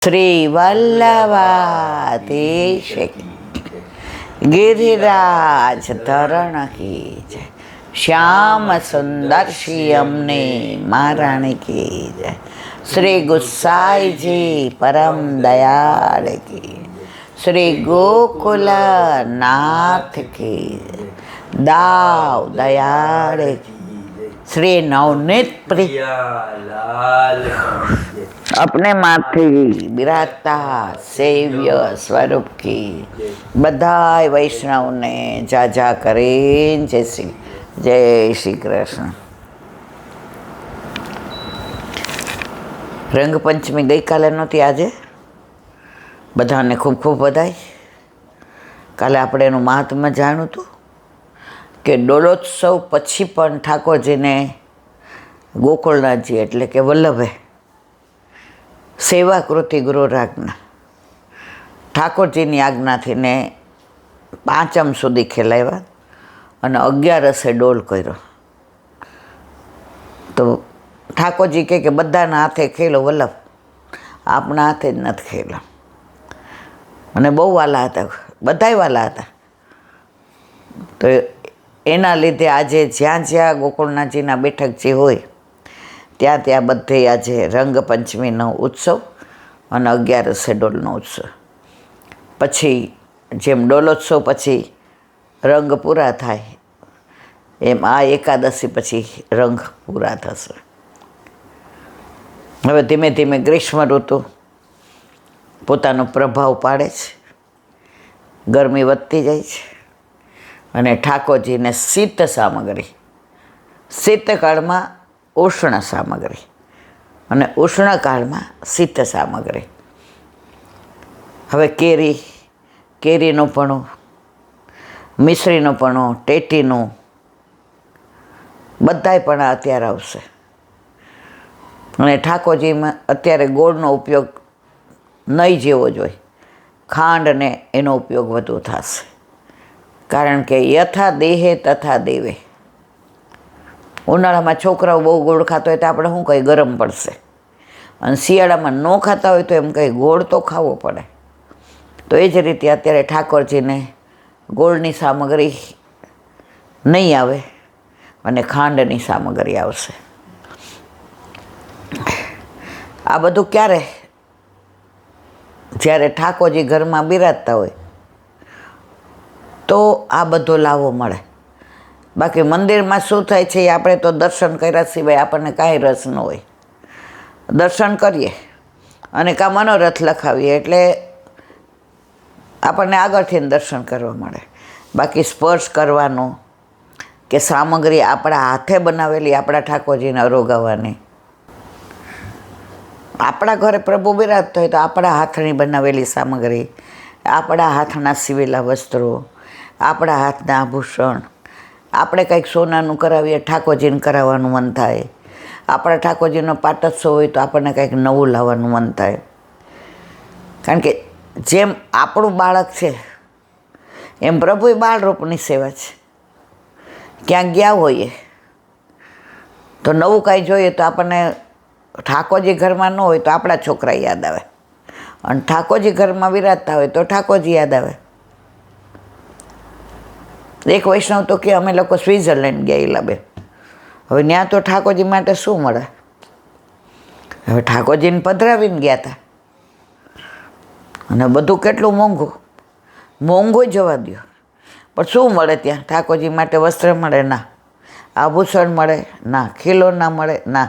શ્રી વલ્લભાધીશ ગિરિરાજ ધરણ કી જય, શ્યામ સુંદર શ્રી અમને મહારાણી કી જય, શ્રી ગુસાઈજી પરમ દયાળ કી, શ્રી ગોકુલ નાથ કી જય, દાવ દયાળ કી, શ્રી નવનીત પ્રિય अपने माथी બિરાજતા સેવ્ય સ્વરૂપ કી બધાય વૈષ્ણવને જાજા કરીને જય શ્રી કૃષ્ણ. રંગપંચમી ગઈકાલે નહોતી, આજે બધાને ખૂબ ખૂબ બધાય. કાલે આપણે એનું મહાત્મ્ય જાણ્યું હતું કે ડોલોત્સવ પછી પણ ઠાકોરજીને ગોકુળનાથજી એટલે કે વલ્લભે સેવાકૃતિ ગુરુરાજ્ઞા ઠાકોરજીની આજ્ઞાથી ને પાંચમ સુધી ખેલાવ્યા અને 11 ડોલ કર્યો. તો ઠાકોરજી કે બધાના હાથે ખેલો વલ્લભ, આપણા હાથે જ નથી ખેલો. અને બહુ વાલા હતા, બધાય વાલા હતા. તો એના લીધે આજે જ્યાં જ્યાં ગોકુળનાથજીના બેઠક જે હોય ત્યાં ત્યાં બધે આજે રંગપંચમીનો ઉત્સવ અને 11 ડોલનો ઉત્સવ. પછી જેમ ડોલોત્સવ પછી રંગ પૂરા થાય એમ આ એકાદશી પછી રંગ પૂરા થશે. હવે ધીમે ધીમે ગ્રીષ્મ ઋતુ પોતાનો પ્રભાવ પાડે છે, ગરમી વધતી જાય છે અને ઠાકોરજીને શીત સામગ્રી, શીતકાળમાં ઉષ્ણ સામગ્રી અને ઉષ્ણકાળમાં શીત સામગ્રી. હવે કેરીનું પણું, મિશ્રીનું પણું, ટેટીનું બધાય પણ અત્યારે આવશે. અને ઠાકોરજીમાં અત્યારે ગોળનો ઉપયોગ નહીં જેવો જોઈએ, ખાંડને એનો ઉપયોગ વધુ થશે. કારણ કે યથા દેહે તથા દેવે. ઉનાળામાં છોકરાઓ બહુ ગોળ ખાતો હોય તો આપણે શું કહીએ, ગરમ પડશે. અને શિયાળામાં ન ખાતા હોય તો એમ કહીએ ગોળ તો ખાવો પડે. તો એ જ રીતે અત્યારે ઠાકોરજીને ગોળની સામગ્રી નહીં આવે અને ખાંડની સામગ્રી આવશે. આ બધું ક્યારે? જ્યારે ઠાકોરજી ઘરમાં બિરાજતા હોય તો આ બધો લાવો મળે. બાકી મંદિરમાં શું થાય છે એ આપણે તો દર્શન કર્યા સિવાય આપણને કાંઈ રસ ન હોય. દર્શન કરીએ અને કાં મનોરથ લખાવીએ એટલે આપણને આગળથી દર્શન કરવા મળે. બાકી સ્પર્શ કરવાનો કે સામગ્રી આપણા હાથે બનાવેલી આપણા ઠાકોરજીને અરોગાવવાની. આપણા ઘરે પ્રભુ બિરાજતા હોય તો આપણા હાથની બનાવેલી સામગ્રી, આપણા હાથના સીવેલા વસ્ત્રો, આપણા હાથના આભૂષણ, આપણે કંઈક સોનાનું કરાવીએ, ઠાકોરજીને કરાવવાનું મન થાય. આપણા ઠાકોરજીનો પાટોત્સવ હોય તો આપણને કંઈક નવું લાવવાનું મન થાય. કારણ કે જેમ આપણું બાળક છે એમ પ્રભુએ બાળરૂપની સેવા છે. ક્યાંક ગયા હોઈએ તો નવું કાંઈ જોઈએ તો આપણને ઠાકોરજી ઘરમાં ન હોય તો આપણા છોકરા યાદ આવે, અને ઠાકોરજી ઘરમાં બિરાજતા હોય તો ઠાકોરજી યાદ આવે. એક વૈષ્ણવ તો કે અમે લોકો સ્વિટ્ઝરલેન્ડ ગયેલા બે. હવે ત્યાં તો ઠાકોરજી માટે શું મળે? હવે ઠાકોરજીને પધરાવીને ગયા હતા અને બધું કેટલું મોંઘું જવા દો. પણ શું મળે ત્યાં? ઠાકોરજી માટે વસ્ત્ર મળે ના, આભૂષણ મળે ના, ખીલોના મળે ના.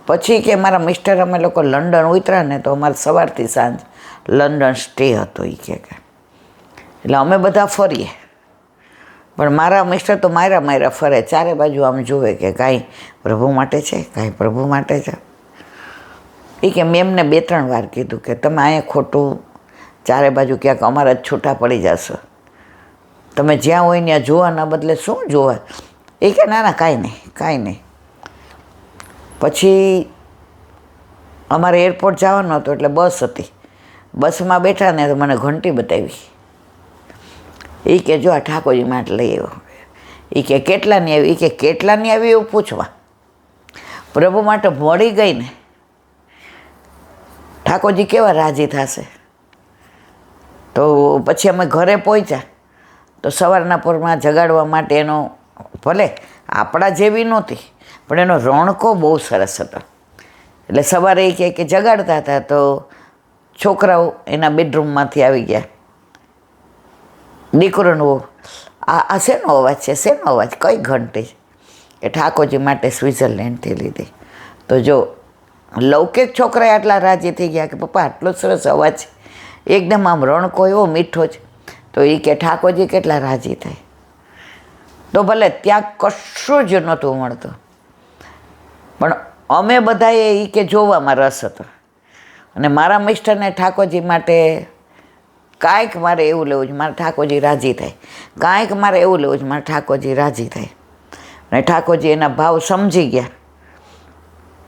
પછી કે મારા મિસ્ટર અમે લોકો લંડન ઉતર્યા ને તો અમારે સવારથી સાંજ લંડન સ્ટે હતો. એ કે એટલે અમે બધા ફરીએ, પણ મારા મિસ્ટર તો માયરા ફરે, ચારે બાજુ આમ જુએ કે કાંઈ પ્રભુ માટે છે, કાંઈ પ્રભુ માટે છે. એ કે મેં એમને 2-3 વાર કીધું કે તમે અહીંયા ખોટું ચારે બાજુ ક્યાંક અમારા જ છૂટા પડી જશો, તમે જ્યાં હોય ત્યાં જોવાના બદલે શું જોવા? એ કે ના કાંઈ નહીં. પછી અમારે એરપોર્ટ જવાનું હતું એટલે બસ હતી. બસમાં બેઠા ને તો મને ઘંટી બતાવી. એ કે જો આ ઠાકોરજી માટે લઈ આવ્યો. એ કે કેટલાની આવી? એ કે કેટલાની આવી એવું પૂછવા. પ્રભુ માટે મળી ગઈ ને ઠાકોરજી કેવા રાજી થશે. તો પછી અમે ઘરે પહોંચ્યા તો સવારના પોરમાં જગાડવા માટે એનો, ભલે આપણા જેવી નહોતી પણ એનો રોણકો બહુ સરસ હતો. એટલે સવારે એ કે જગાડતા હતા તો છોકરાઓ એના બેડરૂમમાંથી આવી ગયા. દીકરોનો આ શેનો અવાજ છે, શેનો અવાજ, કઈ ઘંટી? એ ઠાકોરજી માટે સ્વિટ્ઝરલેન્ડથી લીધી. તો જો લૌકિક છોકરાએ આટલા રાજી થઈ ગયા કે પપ્પા આટલો સરસ અવાજ છે, એકદમ આમ રણકો એવો મીઠો છે. તો એ કે ઠાકોરજી કેટલા રાજી થાય. તો ભલે ત્યાં કશું જ નહોતું મળતું પણ અમે બધાએ એ કે જોવામાં રસ હતો. અને મારા મિસ્ટરને ઠાકોરજી માટે કાંઈક મારે એવું લેવું છે, મારે ઠાકોરજી રાજી થાય, કાંઈક મારે એવું લેવું છે, મારે ઠાકોરજી રાજી થાય. અને ઠાકોરજી એના ભાવ સમજી ગયા.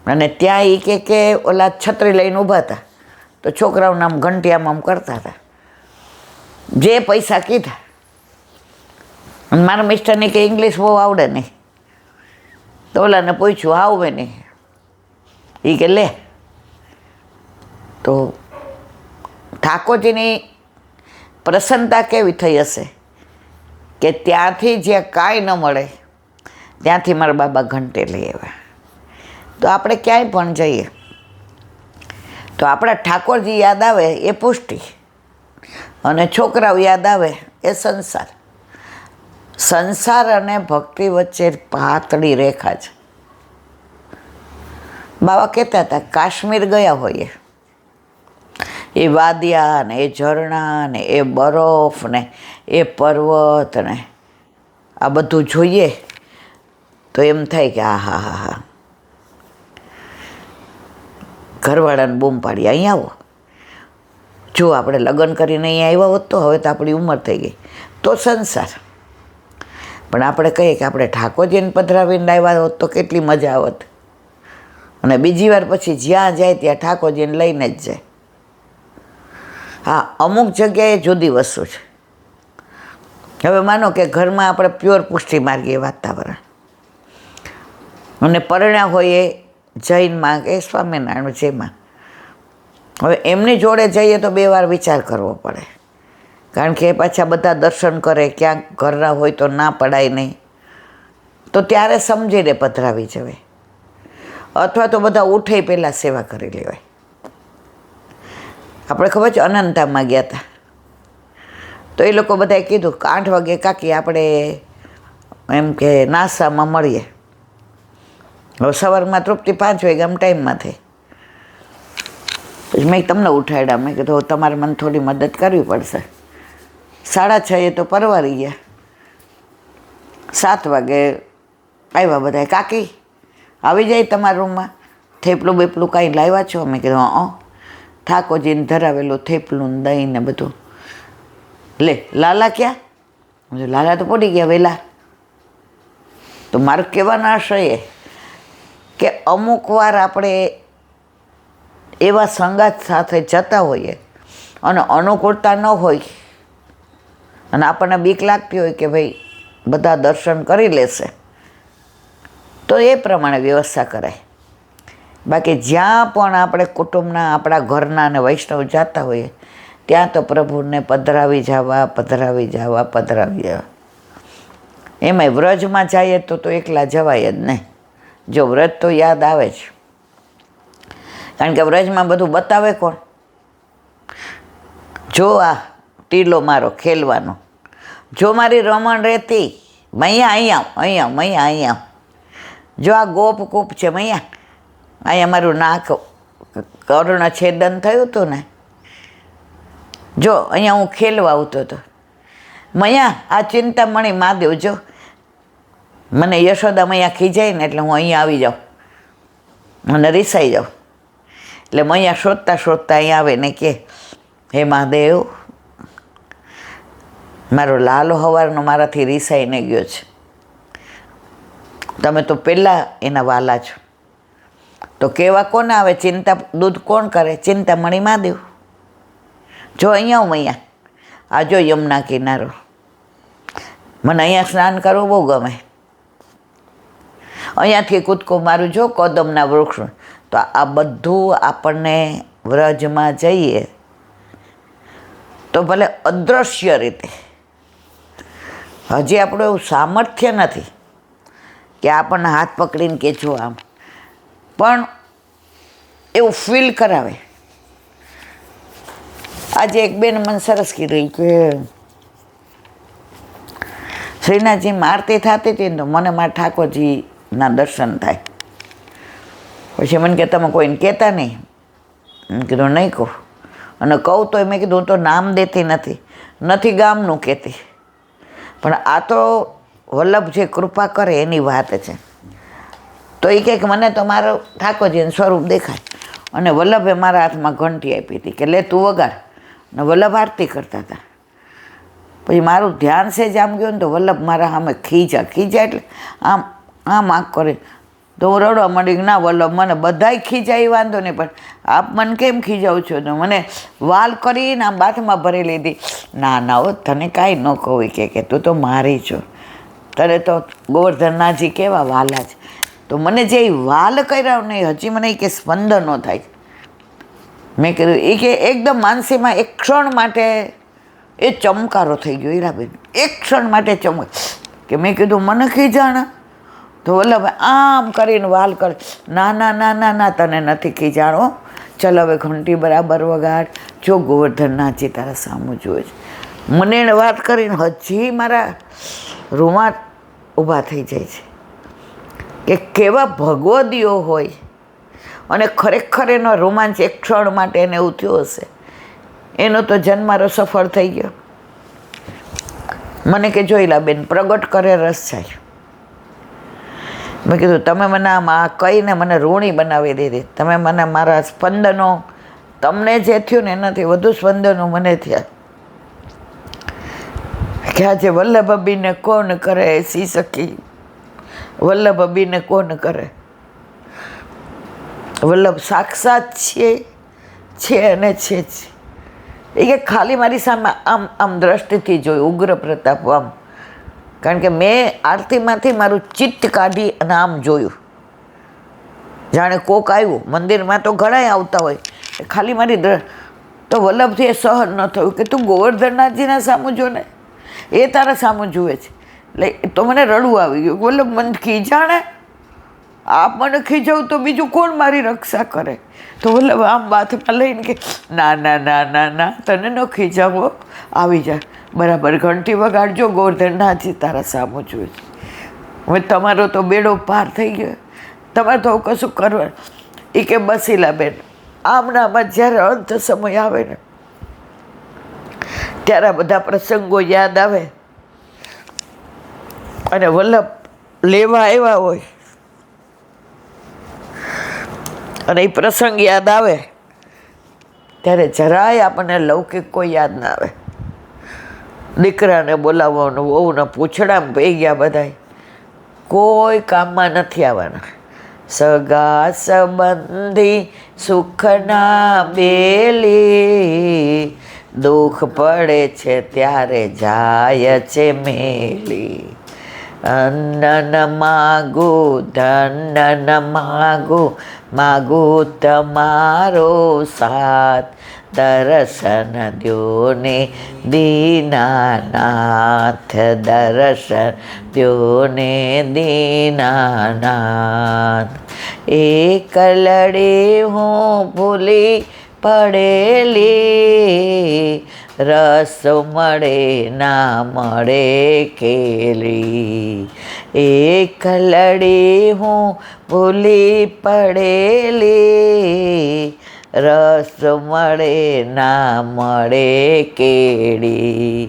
અને ત્યાં એ કે ઓલા છત્રી લઈને ઊભા હતા તો છોકરાઓને આમ ઘંટિયામાં આમ કરતા હતા જે પૈસા કીધા. અને મારા મિસ્ટરને કે ઇંગ્લિશ બહુ આવડે નહીં. તો ઓલાને પૂછ્યું આવડે નહીં. એ કે લે. તો ઠાકોરજીની પ્રસન્નતા કેવી થઈ હશે કે ત્યાંથી જે કાંઈ ન મળે ત્યાંથી મારા બાબા ઘંટે લઈ આવ્યા. તો આપણે ક્યાંય પણ જઈએ તો આપણા ઠાકોરજી યાદ આવે એ પુષ્ટિ, અને છોકરાઓ યાદ આવે એ સંસાર. સંસાર અને ભક્તિ વચ્ચે પાતળી રેખા છે. બાબા કહેતા હતા કાશ્મીર ગયા હોઈએ, એ વાદિયા ને એ ઝરણા ને એ બરફ ને એ પર્વત ને આ બધું જોઈએ તો એમ થાય કે હા હા હા હા. ઘરવાળાને બૂમ પાડી અહીં આવો. જો આપણે લગ્ન કરીને અહીંયા આવ્યા હોત તો હવે તો આપણી ઉંમર થઈ ગઈ તો સંસાર. પણ આપણે કહીએ કે આપણે ઠાકોરજીને પધરાવીને આવ્યા હોત તો કેટલી મજા આવત. અને બીજી વાર પછી જ્યાં જાય ત્યાં ઠાકોરજીને લઈને જ જાય. હા, અમુક જગ્યાએ જુદી વસ્તુ છે. હવે માનો કે ઘરમાં આપણે પ્યોર પુષ્ટિ માર્ગીય વાતાવરણ, અને પરણ્યા હોઈએ જૈનમાં કે સ્વામિનારાયણ જેમાં, હવે એમની જોડે જઈએ તો 2 વાર વિચાર કરવો પડે. કારણ કે પાછા બધા દર્શન કરે, ક્યાંક ઘરના હોય તો ના પડાય નહીં. તો ત્યારે સમજીને પધરાવી જવાય. અથવા તો બધા ઉઠે પહેલાં સેવા કરી લેવાય. આપણે ખબર છે અનંતામાં ગયા હતા તો એ લોકો બધાએ કીધું કે 8 વાગે કાકી આપણે એમ કે નાસ્તામાં મળીએ. હવે સવારમાં તૃપ્તિ 5 વાગે આમ ટાઈમમાં થઈ. પછી મેં તમને ઉઠાડ્યા. મેં કીધું તમારે મને થોડી મદદ કરવી પડશે. 6:30 તો પરવારી ગયા. 7 વાગે આવ્યા બધા. કાકી આવી જાય તમારા રૂમમાં, થેપલું બેપલું કાંઈ લાવ્યા છો? મેં કીધું ઠાકોરજીને ધરાવેલું થેપલું દહીં ને બધું. લે લાલા ક્યાં? લાલા તો પડી ગયા વહેલા. તો મારું કહેવાનો આશય એ કે અમુક વાર આપણે એવા સંગાત સાથે જતા હોઈએ અને અનુકૂળતા ન હોય અને આપણને બીક લાગતી હોય કે ભાઈ બધા દર્શન કરી લેશે તો એ પ્રમાણે વ્યવસ્થા કરાય. બાકી જ્યાં પણ આપણે કુટુંબના, આપણા ઘરના અને વૈષ્ણવ જતા હોઈએ ત્યાં તો પ્રભુને પધરાવી જવા, પધરાવી જવા, પધરાવી જવા. એમાંય વ્રજમાં જઈએ તો એકલા જવાય જ નહીં. જો વ્રજ તો યાદ આવે જ, કારણ કે વ્રજમાં બધું બતાવે કોણ? જો આ ટીલો મારો ખેલવાનો, જો મારી રમણ રહેતી મૈયા અહીંયા અહીંયા મૈયા અહીંયા, જો આ ગોપ કૂપ છે મૈયા અહીંયા મારું નાક કર્ણ છેદન થયું હતું ને, જો અહીંયા હું ખેલવા આવતો હતો મૈયા, આ ચિંતામણી મહાદેવ જો મને યશોદા મૈયા ખીજાય ને એટલે હું અહીંયા આવી જાઉં, મને રીસાઈ જાઉં. એટલે મૈયા શોધતા શોધતા અહીંયા આવે ને કે હે મહાદેવ, મારો લાલો હવારનો મારાથી રીસાઈને ગયો છે, તમે તો પહેલાં એના વાલા છો. તો કેવા કોને આવે? ચિંતા દૂધ કોણ કરે? ચિંતામણી મહાદેવ. જો અહીંયા હું અહીંયા આ જો યમુના કિનારો, મને અહીંયા સ્નાન કરવું બહુ ગમે. અહીંયાથી કૂદકો મારું જો કોદમના વૃક્ષ. તો આ બધું આપણને વ્રજમાં જઈએ તો ભલે અદૃશ્ય રીતે, હજી આપણું એવું સામર્થ્ય નથી કે આપણને હાથ પકડીને કે જો આમ, પણ એવું ફીલ કરાવે. આજે એક બેન મને સરસ કીધું કે શ્રીનાથજીમાં આરતી થતી હતી ને તો મને મારા ઠાકોરજીના દર્શન થાય. પછી મને કે તમે કોઈને કહેતા નહીં? મેં કીધું નહીં કહું, અને કહું તો મેં કીધું હું તો નામ દેતી નથી ગામનું કહેતી, પણ આ તો વલ્લભ જે કૃપા કરે એની વાત છે. તો એ કહે કે મને તો મારું ઠાકોરજીનું સ્વરૂપ દેખાય, અને વલ્લભે મારા હાથમાં ઘંટી આપી હતી કે લે તું વગાડ, અને વલ્લભ આરતી કરતા હતા. પછી મારું ધ્યાન છે જ આમ ગયું ને તો વલ્લભ મારા સામે ખીજા એટલે આમ આંખ કરે તો હું રડવા માંડી કે ના વલ્લભ મને બધાય ખીજાય વાંધો નહીં, પણ આપ મને કેમ ખીજાવ છો? તો મને વાલ કરીને આમ બાથમાં ભરી લીધી. ના હો તને કાંઈ ન કહું કે તું તો મારી છો, તને તો ગોવર્ધનનાથજી કેવા વાલા છે. તો મને જે વાલ કર્યા નહીં હજી મને કે સ્પંદનો થાય. મેં કીધું એ કે એકદમ માનસીમાં એક ક્ષણ માટે એ ચમકારો થઈ ગયો હીરાબેન, એક ક્ષણ માટે ચમક કે મેં કીધું મને ખીજાણા? તો વલ્લભ આમ કરીને વાલ કરે, ના તને નથી ખીજાણો, ચાલ હવે ઘંટી બરાબર વગાડ, જો ગોવર્ધનનાથજી તારા સામું જુએ છે. મને એને વાત કરીને હજી મારા રૂમાં ઊભા થઈ જાય છે કે કેવા ભગવદીઓ હોય, અને ખરેખર એનો રોમાંચ એક ક્ષણ માટે એને એવું થયું હશે, એનો તો જન્મારો સફળ થઈ ગયો. મને કે જોઈલા બેન પ્રગટ કરે રસ જાય. મેં કીધું તમે મને આમાં કહીને મને ઋણી બનાવી દીધી, તમે મને મારા સ્પંદનો, તમને જે થયું ને એનાથી વધુ સ્પંદનો મને થયા કે આજે વલ્લભબીને કોણ કરે એસી સખી, વલ્લભબીને કોણ કરે. વલ્લભ સાક્ષાત છે અને છે જ. એ કે ખાલી મારી સામે આમ દ્રષ્ટિથી જોયું ઉગ્ર પ્રતાપ આમ, કારણ કે મેં આરતીમાંથી મારું ચિત્ત કાઢી અને આમ જોયું, જાણે કોક આવ્યું. મંદિરમાં તો ઘણાય આવતા હોય, ખાલી મારી તો વલ્લભથી એ સહન ન થયું કે તું ગોવર્ધનનાથજીના સામું જો ને, એ તારા સામું જુએ છે. એટલે તો મને રડવું આવી ગયું. વલ્લભ મને ખીજાણે, આપ મને ખીજાવું તો બીજું કોણ મારી રક્ષા કરે? તો વલ્લભ આમ બાથમાં લઈને કે ના તને ન ખીજાવો, આવી જા, બરાબર ઘંટી વગાડજો, ગોવર્ધનનાથજી તારા સામું જુએ છે. હવે તમારો તો બેડો પાર થઈ ગયો, તમારે તો કશું કરવા. એ કે બસીલા બેન આમનામાં જ્યારે અંત સમય આવે ને ત્યારે આ બધા પ્રસંગો યાદ આવે, અને વલ્લભ લેવા આવ્યા હોય અને એ પ્રસંગ યાદ આવે ત્યારે જરાય આપણને લૌકિક કોઈ યાદ ના આવે. દીકરાને બોલાવવાનું, વહુના પૂછડામાં પઈ ગયા બધાય, કોઈ કામમાં નથી આવવાના. સગા સંબંધી સુખના બેલી, દુઃખ પડે છે ત્યારે જાય છે મેલી. અન્ન ન માગું ધન ન માગું, માગું તમારો સાથ, દર્શન દ્યો ને દીનાનાથ, દર્શન દ્યો ને દીનાનાથ. એકલડે હું ભૂલી પડેલી, રસ મળે ના મળે કેલી. એકલડે હું ભૂલી પડેલી, રસ મળે ના મળે કેળી.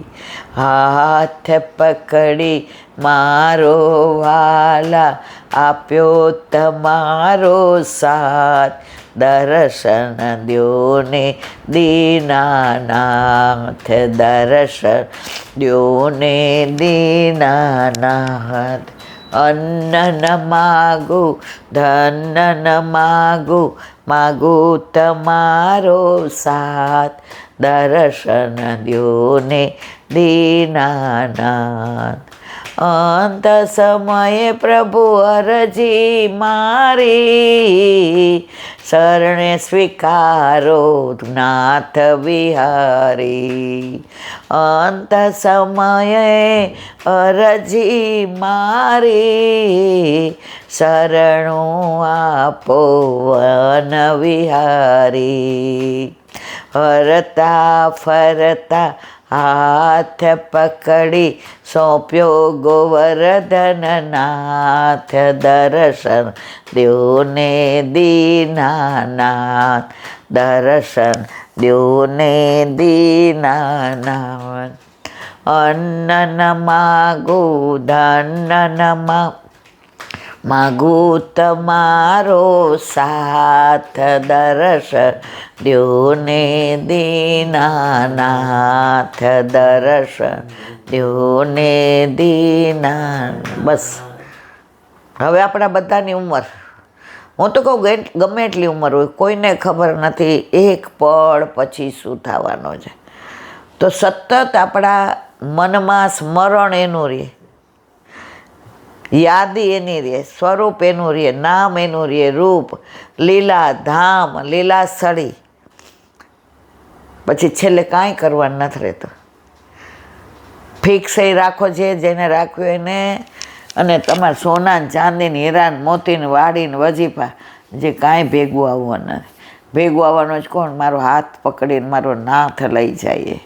હાથ પકડી મારો વાલા, આપ્યો તમારો સાથ, દર્શન દ્યો ને દીનાનાથ, દર્શન દ્યો ને દીનાનાથ. અન્ન ન માગું ધન ન માગું, માગું તમારો સાથ, દર્શન દ્યો ને દીનાનાથ. અંત સમયે પ્રભુ અરજી મારી, શરણે સ્વીકારો નાથ વિહારી. અંત સમયે અરજી મારી, શરણું આપો વન વિહારી. હરતા ફરતા હાથ પકડી સોંપ્યો ગોવર્ધન નાથ, દર્શન દ્યોને દીનાનાથ, દર્શન દ્યોને દીનાનાથ. અન્ન ન માગું ધન ન માગું તમારો સાથ, દર્શન દ્યોને દીનાનાથ, દર્શન દ્યોને દીનાનાથ. બસ હવે આપણા બધાની ઉંમર, હું તો કહું ગમે એટલી ઉંમર હોય, કોઈને ખબર નથી એક પળ પછી શું થવાનું છે. તો સતત આપણા મનમાં સ્મરણ એનું રહે, યાદી એની રહે, સ્વરૂપ એનું રહે, નામ એનું રહે, રૂપ, લીલા ધામ, લીલા સ્થળી. પછી છેલ્લે કાંઈ કરવાનું નથી રહેતું. ફિક્સ એ રાખો છે જેને રાખ્યું એને, અને તમારે સોના ચાંદીને હીરાને મોતીને વાડીને વજીફા જે કાંઈ ભેગું આવવાનું નથી. ભેગું આવવાનું જ કોણ? મારો હાથ પકડીને મારો નાથ લઈ જાય.